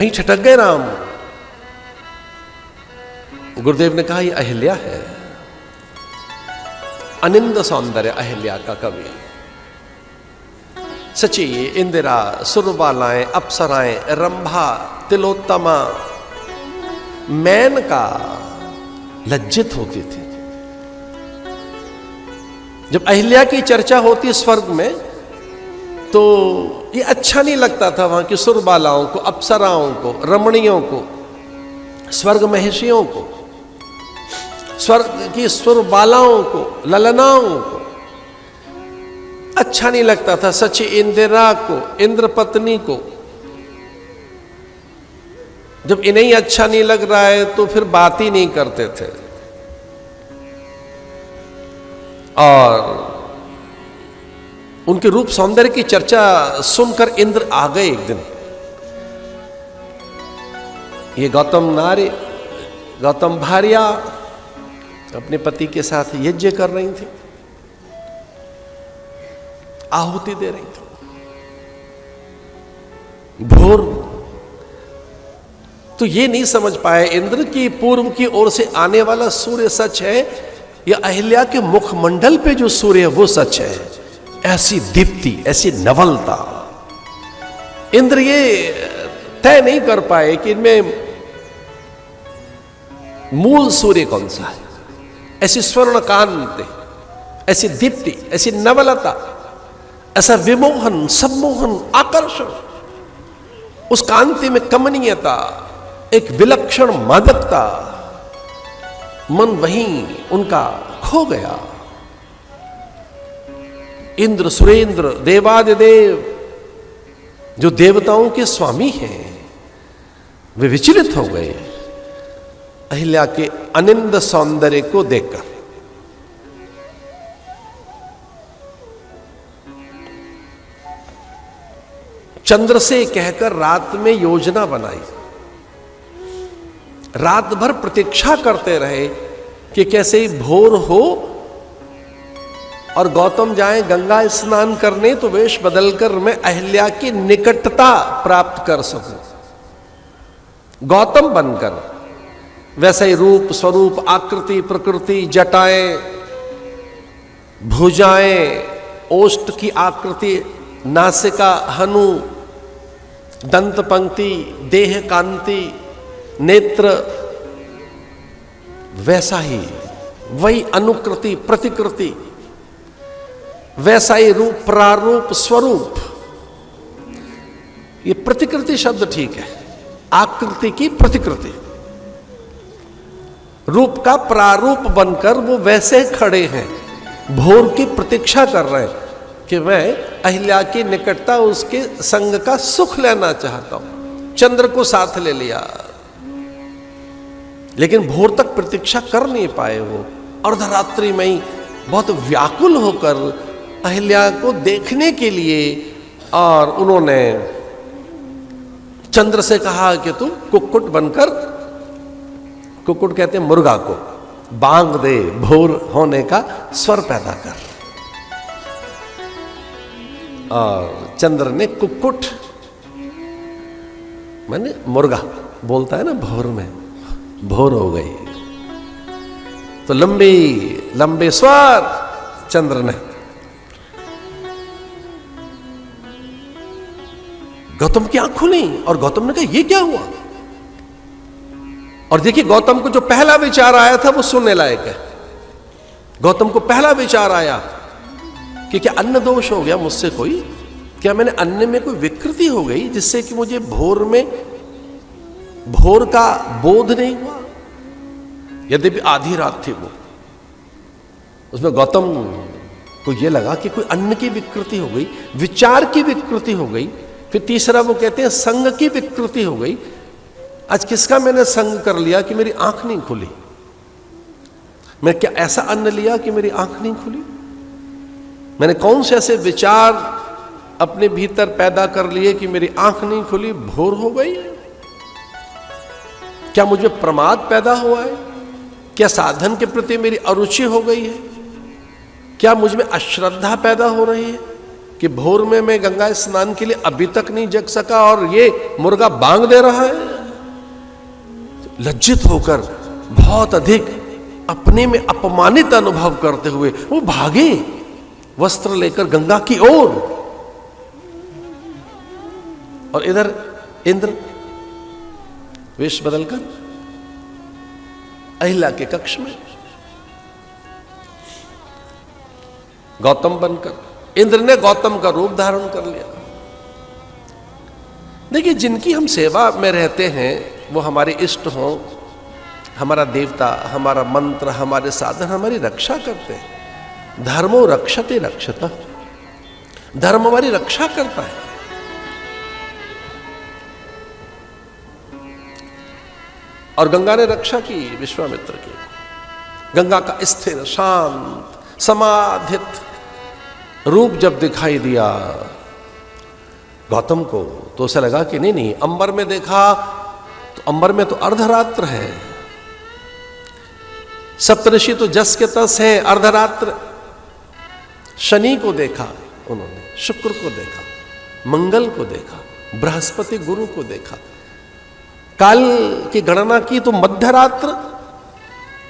वहीं छटक गए राम। गुरुदेव ने कहा, यह अहिल्या है, अनिंद सौंदर्य अहिल्या का कवि। सची इंदिरा, सुरबालाएं, अप्सराएं, रंभा, तिलोत्तमा, मेनका लज्जित होती थी। जब अहिल्या की चर्चा होती स्वर्ग में तो ये अच्छा नहीं लगता था वहां की सुरबालाओं को, अप्सराओं को, रमणियों को, स्वर्ग महिषियों को, स्वर्ग की सुरबालाओं को, ललनाओं को अच्छा नहीं लगता था। सची इंदिरा को, इंद्र पत्नी को जब इन्हें अच्छा नहीं लग रहा है तो फिर बात ही नहीं करते थे। और उनके रूप सौंदर्य की चर्चा सुनकर इंद्र आ गए एक दिन। ये गौतम भार्या अपने पति के साथ यज्ञ कर रही थी, आहुति दे रही थी। भोर तो ये नहीं समझ पाए इंद्र की पूर्व की ओर से आने वाला सूर्य सच है या अहिल्या के मुखमंडल पे जो सूर्य है वो सच है। ऐसी दीप्ति, ऐसी नवलता, इंद्र ये तय नहीं कर पाए कि इनमें मूल सूर्य कौन सा है। ऐसी स्वर्ण कांति, ऐसी दीप्ति, ऐसी नवलता, ऐसा विमोहन, सम्मोहन, आकर्षण, उस कांति में कमनीयता, एक विलक्षण मादकता, मन वहीं उनका खो गया। इंद्र, सुरेंद्र, देवादिदेव जो देवताओं के स्वामी हैं वे विचलित हो गए अहिल्या के अनिंद सौंदर्य को देखकर। चंद्र से कहकर रात में योजना बनाई, रात भर प्रतीक्षा करते रहे कि कैसे ही भोर हो और गौतम जाएं गंगा स्नान करने तो वेश बदलकर मैं अहिल्या की निकटता प्राप्त कर सकूं, गौतम बनकर। वैसे ही रूप, स्वरूप, आकृति, प्रकृति, जटाएं, भुजाएं, ओष्ठ की आकृति, नासिका, हनु, दंत पंक्ति, देह कांति, नेत्र, वैसा ही वही अनुकृति, प्रतिकृति, वैसा ही रूप, प्रारूप, स्वरूप। ये प्रतिकृति शब्द ठीक है, आकृति की प्रतिकृति, रूप का प्रारूप बनकर वो वैसे खड़े हैं, भोर की प्रतीक्षा कर रहे हैं कि मैं अहिल्या की निकटता, उसके संग का सुख लेना चाहता हूं। चंद्र को साथ ले लिया, लेकिन भोर तक प्रतीक्षा कर नहीं पाए। वो अर्धरात्रि में ही बहुत व्याकुल होकर अहिल्या को देखने के लिए, और उन्होंने चंद्र से कहा कि तुम कुक्कुट बनकर, कुक्कुट कहते हैं मुर्गा को, बांग दे, भोर होने का स्वर पैदा कर। और चंद्र ने कुक्कुट माने मुर्गा बोलता है ना भोर में, भोर हो गई तो लंबे लंबे स्वर चंद्र ने। गौतम की आंख खुली और गौतम ने कहा, ये क्या हुआ? और देखिए गौतम को जो पहला विचार आया था वो सुनने लायक है। गौतम को पहला विचार आया कि क्या अन्न दोष हो गया मुझसे कोई, क्या मैंने अन्न में कोई विकृति हो गई जिससे कि मुझे भोर में भोर का बोध नहीं हुआ। यद्यपि आधी रात थी वो, उसमें गौतम को यह लगा कि कोई अन्न की विकृति हो गई, विचार की विकृति हो गई। फिर तीसरा वो कहते हैं संग की विकृति हो गई। आज किसका मैंने संग कर लिया कि मेरी आंख नहीं खुली? मैं क्या ऐसा अन्न लिया कि मेरी आंख नहीं खुली? मैंने कौन से ऐसे विचार अपने भीतर पैदा कर लिए कि मेरी आंख नहीं खुली, भोर हो गई? क्या मुझे प्रमाद पैदा हुआ है? क्या साधन के प्रति मेरी अरुचि हो गई है? क्या मुझ में अश्रद्धा पैदा हो रही है? कि भोर में मैं गंगा स्नान के लिए अभी तक नहीं जग सका और ये मुर्गा बांग दे रहा है। लज्जित होकर बहुत अधिक अपने में अपमानित अनुभव करते हुए वो भागे वस्त्र लेकर गंगा की ओर। और इधर इंद्र वेश बदलकर अहिल्या के कक्ष में गौतम बनकर इंद्र ने गौतम का रूप धारण कर लिया। देखिए, जिनकी हम सेवा में रहते हैं वो हमारे इष्ट हों, हमारा देवता, हमारा मंत्र, हमारे साधन हमारी रक्षा करते हैं। धर्मो रक्षते रक्षता, धर्म हमारी रक्षा करता है। और गंगा ने रक्षा की विश्वामित्र की। गंगा का स्थिर शांत समाधित रूप जब दिखाई दिया गौतम को तो उसे लगा कि नहीं, अंबर में देखा तो अंबर में तो अर्धरात्र है, सप्तऋषि तो जस के तस है, अर्धरात्र। शनि को देखा उन्होंने, शुक्र को देखा, मंगल को देखा, बृहस्पति गुरु को देखा, काल की गणना की तो मध्यरात्र।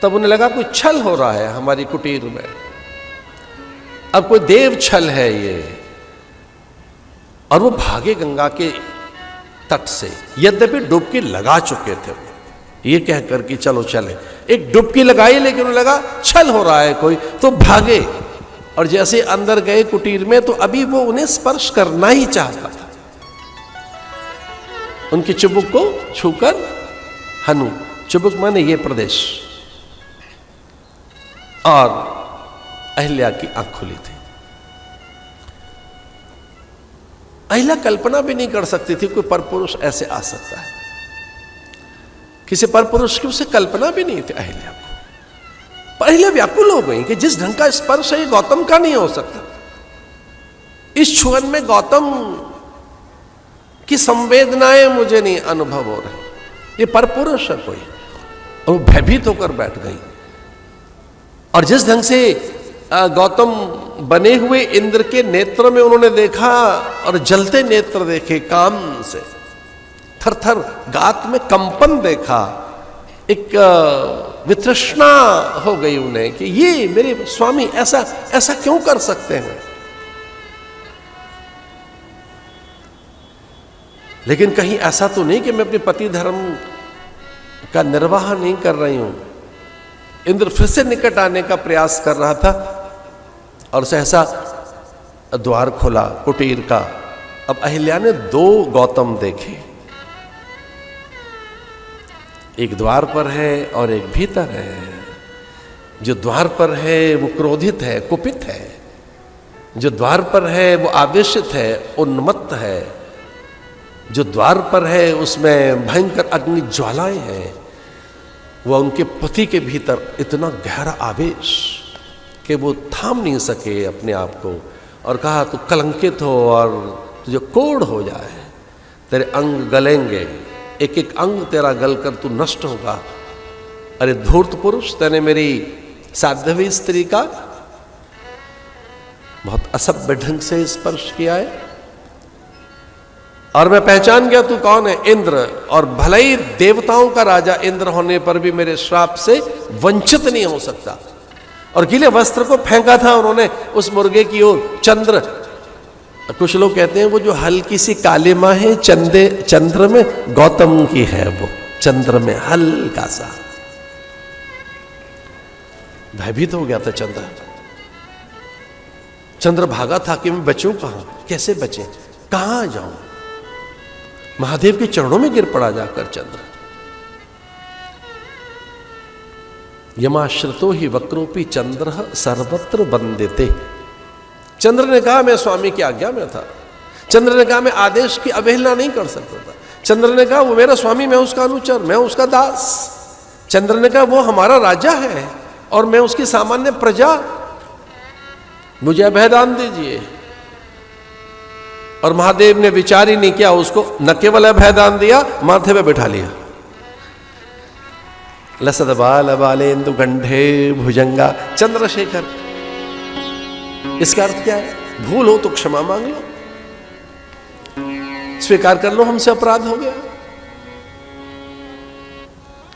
तब उन्हें लगा कोई छल हो रहा है हमारी कुटीर में, अब कोई देव छल है ये। और वो भागे गंगा के तट से, यद्यपि डुबकी लगा चुके थे ये कहकर कि चलो चले। एक डुबकी लगाई लेकिन उन्हें लगा छल हो रहा है कोई, तो भागे। और जैसे अंदर गए कुटीर में तो अभी वो उन्हें स्पर्श करना ही चाहता था। उनकी चुबुक को छूकर हनु, चुबुक माने ये प्रदेश, और अहिल्या की आंख खुली थी। अहिल्या कल्पना भी नहीं कर सकती थी कोई परपुरुष ऐसे आ सकता है। किसी परपुरुष की उसे कल्पना भी नहीं थी अहिल्या को। पर अहिल्या व्याकुल हो गई कि जिस ढंग का स्पर्श है ये गौतम का नहीं हो सकता। इस छुअन में गौतम की संवेदनाएं मुझे नहीं अनुभव हो रही, ये परपुरुष है कोई। और वो भयभीत होकर बैठ गई। और जिस ढंग से गौतम बने हुए इंद्र के नेत्र में उन्होंने देखा और जलते नेत्र देखे, काम से थरथर गात में कंपन देखा, एक वितृष्णा हो गई उन्हें कि ये मेरे स्वामी ऐसा ऐसा क्यों कर सकते हैं। लेकिन कहीं ऐसा तो नहीं कि मैं अपने पति धर्म का निर्वाह नहीं कर रही हूं। इंद्र फिर से निकट आने का प्रयास कर रहा था और सहसा द्वार खुला कुटीर का। अब अहिल्या ने दो गौतम देखे, एक द्वार पर है और एक भीतर है। जो द्वार पर है वो क्रोधित है, कुपित है। जो द्वार पर है वो आवेशित है, उन्मत्त है। जो द्वार पर है उसमें भयंकर अग्नि ज्वालाएं हैं। वह उनके पति के भीतर इतना गहरा आवेश कि वो थाम नहीं सके अपने आप को, और कहा तू कलंकित हो और तुझे कोढ़ हो जाए, तेरे अंग गलेंगे, एक एक अंग तेरा गलकर तू नष्ट होगा। अरे धूर्त पुरुष, तूने मेरी साध्वी स्त्री का बहुत असभ्य ढंग से स्पर्श किया है और मैं पहचान गया तू कौन है, इंद्र। और भले ही देवताओं का राजा इंद्र होने पर भी मेरे श्राप से वंचित नहीं हो सकता। और गीले वस्त्र को फेंका था उन्होंने उस मुर्गे की ओर। चंद्र, कुछ लोग कहते हैं वो जो हल्की सी कालिमा है चंद्र में, गौतम की है वो, चंद्र में हल्का सा। भयभीत हो गया था चंद्र। चंद्र भागा था कि मैं बचूं कहां, कैसे बचे, कहां जाऊं। महादेव के चरणों में गिर पड़ा जाकर चंद्र। यमाश्रितो ही वक्रोपी चंद्र सर्वत्र वंदिते। चंद्र ने कहा मैं स्वामी की आज्ञा में था। चंद्र ने कहा मैं आदेश की अवहेलना नहीं कर सकता था। चंद्र ने कहा वो मेरा स्वामी, मैं उसका अनुचर, मैं उसका दास। चंद्र ने कहा वो हमारा राजा है और मैं उसकी सामान्य प्रजा, मुझे अभयदान दीजिए। और महादेव ने विचार ही नहीं किया, उसको न केवल अभयदान दिया, माथे पे बैठा लिया। लसद बाल बालेन्दु गंढे भुजंगा चंद्रशेखर। इसका अर्थ क्या है? भूल हो तो क्षमा मांग लो, स्वीकार कर लो हमसे अपराध हो गया।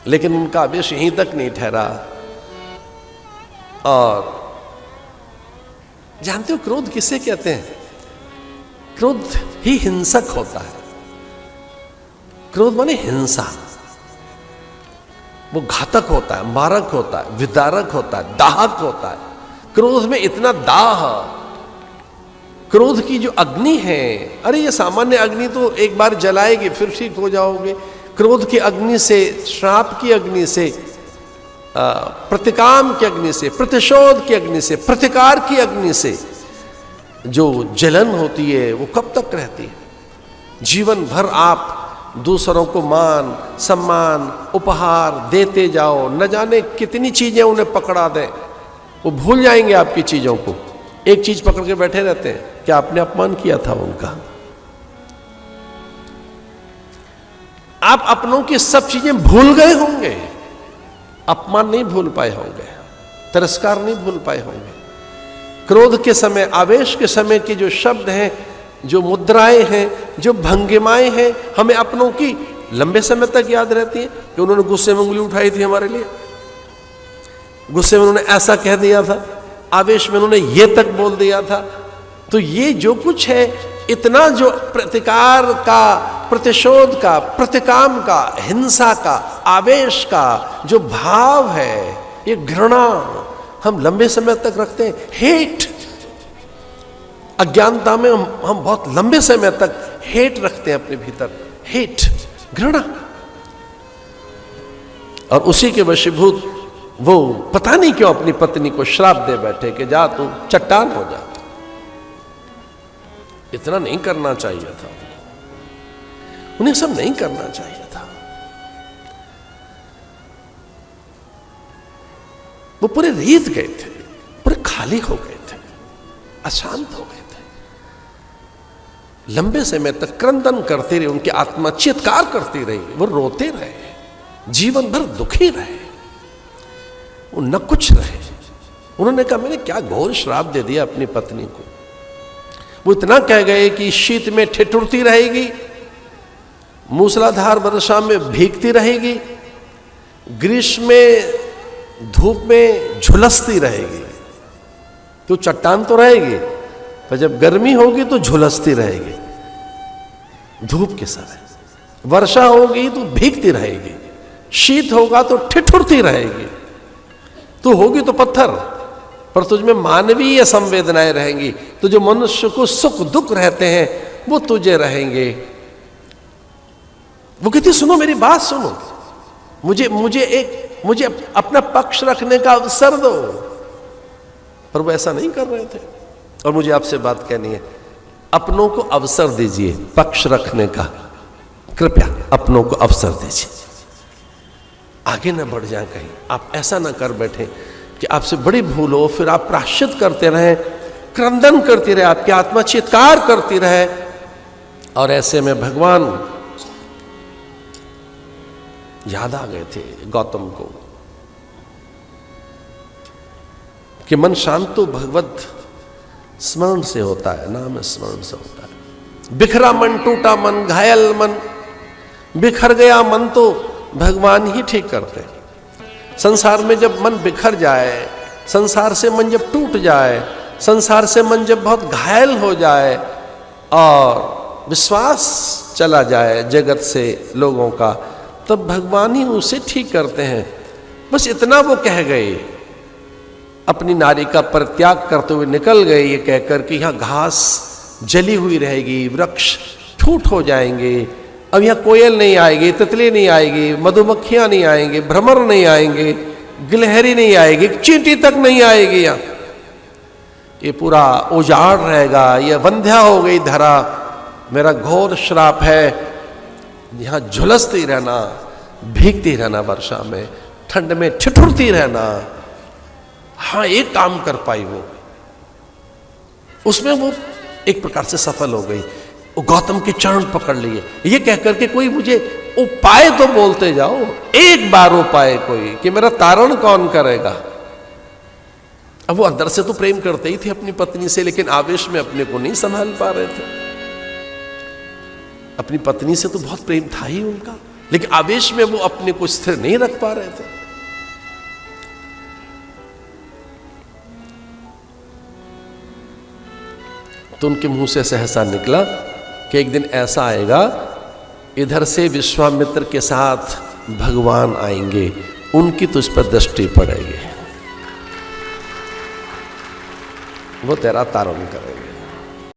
लेकिन उनका आवेश यहीं तक नहीं ठहरा। और जानते हो क्रोध किसे कहते हैं? क्रोध ही हिंसक होता है। क्रोध माने हिंसा। वो घातक होता है, मारक होता है, विदारक होता है, दाहक होता है। क्रोध में इतना दाह, क्रोध की जो अग्नि है, अरे ये सामान्य अग्नि तो एक बार जलाएगी फिर ठीक हो जाओगे। क्रोध की अग्नि से, श्राप की अग्नि से, प्रतिकाम की अग्नि से, प्रतिशोध की अग्नि से, प्रतिकार की अग्नि से जो जलन होती है वो कब तक रहती है? जीवन भर आप दूसरों को मान सम्मान उपहार देते जाओ, न जाने कितनी चीजें उन्हें पकड़ा दें, वो भूल जाएंगे आपकी चीजों को। एक चीज पकड़ के बैठे रहते हैं कि आपने अपमान किया था उनका। आप अपनों की सब चीजें भूल गए होंगे, अपमान नहीं भूल पाए होंगे, तिरस्कार नहीं भूल पाए होंगे। क्रोध के समय, आवेश के समय के जो शब्द हैं, जो मुद्राएं हैं, जो भंगिमाएं हैं, हमें अपनों की लंबे समय तक याद रहती है कि उन्होंने गुस्से में उंगली उठाई थी हमारे लिए, गुस्से में उन्होंने ऐसा कह दिया था, आवेश में उन्होंने ये तक बोल दिया था। तो ये जो कुछ है, इतना जो प्रतिकार का, प्रतिशोध का, प्रतिकाम का, हिंसा का, आवेश का जो भाव है, ये घृणा हम लंबे समय तक रखते हैं। हेट, अज्ञानता में हम बहुत लंबे समय तक हेट रखते हैं अपने भीतर, हेट, घृणा। और उसी के वशीभूत वो पता नहीं क्यों अपनी पत्नी को श्राप दे बैठे कि जा तू चट्टान हो जा। इतना नहीं करना चाहिए था उन्हें, सब नहीं करना चाहिए था। वो पूरे रीत गए थे, पूरे खाली हो गए थे, अशांत हो गए थे। लंबे समय तक क्रंदन करते रहे, उनकी आत्मा चित्कार करती रही, वो रोते रहे, जीवन भर दुखी रहे, वो न कुछ रहे। उन्होंने कहा मैंने क्या घोर श्राप दे दिया अपनी पत्नी को। वो इतना कह गए कि शीत में ठिठुरती रहेगी, मूसलाधार वर्षा में भीगती रहेगी, ग्रीष्म में धूप में झुलसती रहेगी। तो चट्टान तो रहेगी, पर जब गर्मी होगी तो झुलसती रहेगी धूप के समय, वर्षा होगी तो भीगती रहेगी, शीत होगा तो ठिठुरती रहेगी। तो होगी तो पत्थर, पर तुझमें मानवीय संवेदनाएं रहेंगी। तो जो मनुष्य को सुख दुख रहते हैं वो तुझे रहेंगे। वो कहती सुनो मेरी बात सुनो, मुझे अपना पक्ष रखने का अवसर दो। पर वो ऐसा नहीं कर रहे थे। और मुझे आपसे बात कहनी है, अपनों को अवसर दीजिए पक्ष रखने का, कृपया अपनों को अवसर दीजिए, आगे न बढ़ जाए कहीं। आप ऐसा ना कर बैठे कि आपसे बड़ी भूल हो, फिर आप प्रायश्चित करते रहें, क्रंदन करती रहे, आपकी आत्मा चित्कार करती रहे। और ऐसे में भगवान याद आ गए थे गौतम को कि मन शांत तो भगवत स्मरण से होता है, नाम स्मरण से होता है। बिखरा मन, टूटा मन, घायल मन, बिखर गया मन तो भगवान ही ठीक करते हैं। संसार में जब मन बिखर जाए, संसार से मन जब टूट जाए, संसार से मन जब बहुत घायल हो जाए और विश्वास चला जाए जगत से लोगों का, तब भगवान ही उसे ठीक करते हैं। बस इतना वो कह गए, अपनी नारी का परित्याग करते हुए निकल गए ये कहकर कि यहाँ घास जली हुई रहेगी, वृक्ष ठूठ हो जाएंगे, अब यहाँ कोयल नहीं आएगी, तितली नहीं आएगी, मधुमक्खियां नहीं आएंगे, भ्रमर नहीं आएंगे, गिलहरी नहीं आएगी, चींटी तक नहीं आएगी। यहाँ ये पूरा उजाड़ रहेगा, ये वंध्या हो गई धरा। मेरा घोर श्राप है, यहाँ झुलसती रहना, भीगती रहना, वर्षा में ठंड में ठिठुरती रहना। हाँ एक काम कर पाई वो, उसमें वो एक प्रकार से सफल हो गई। वो गौतम के चरण पकड़ लिए, ये कहकर के कोई मुझे उपाय तो बोलते जाओ, एक बार उपाय कोई कि मेरा तारण कौन करेगा। अब वो अंदर से तो प्रेम करते ही थे अपनी पत्नी से, लेकिन आवेश में अपने को नहीं संभाल पा रहे थे। अपनी पत्नी से तो बहुत प्रेम था ही उनका, लेकिन आवेश में वो अपने को स्थिर नहीं रख पा रहे थे। तो उनके मुंह से सहसा निकला कि एक दिन ऐसा आएगा, इधर से विश्वामित्र के साथ भगवान आएंगे, उनकी तुझ पर दृष्टि पड़ेगी, वो तेरा तारण करेगा।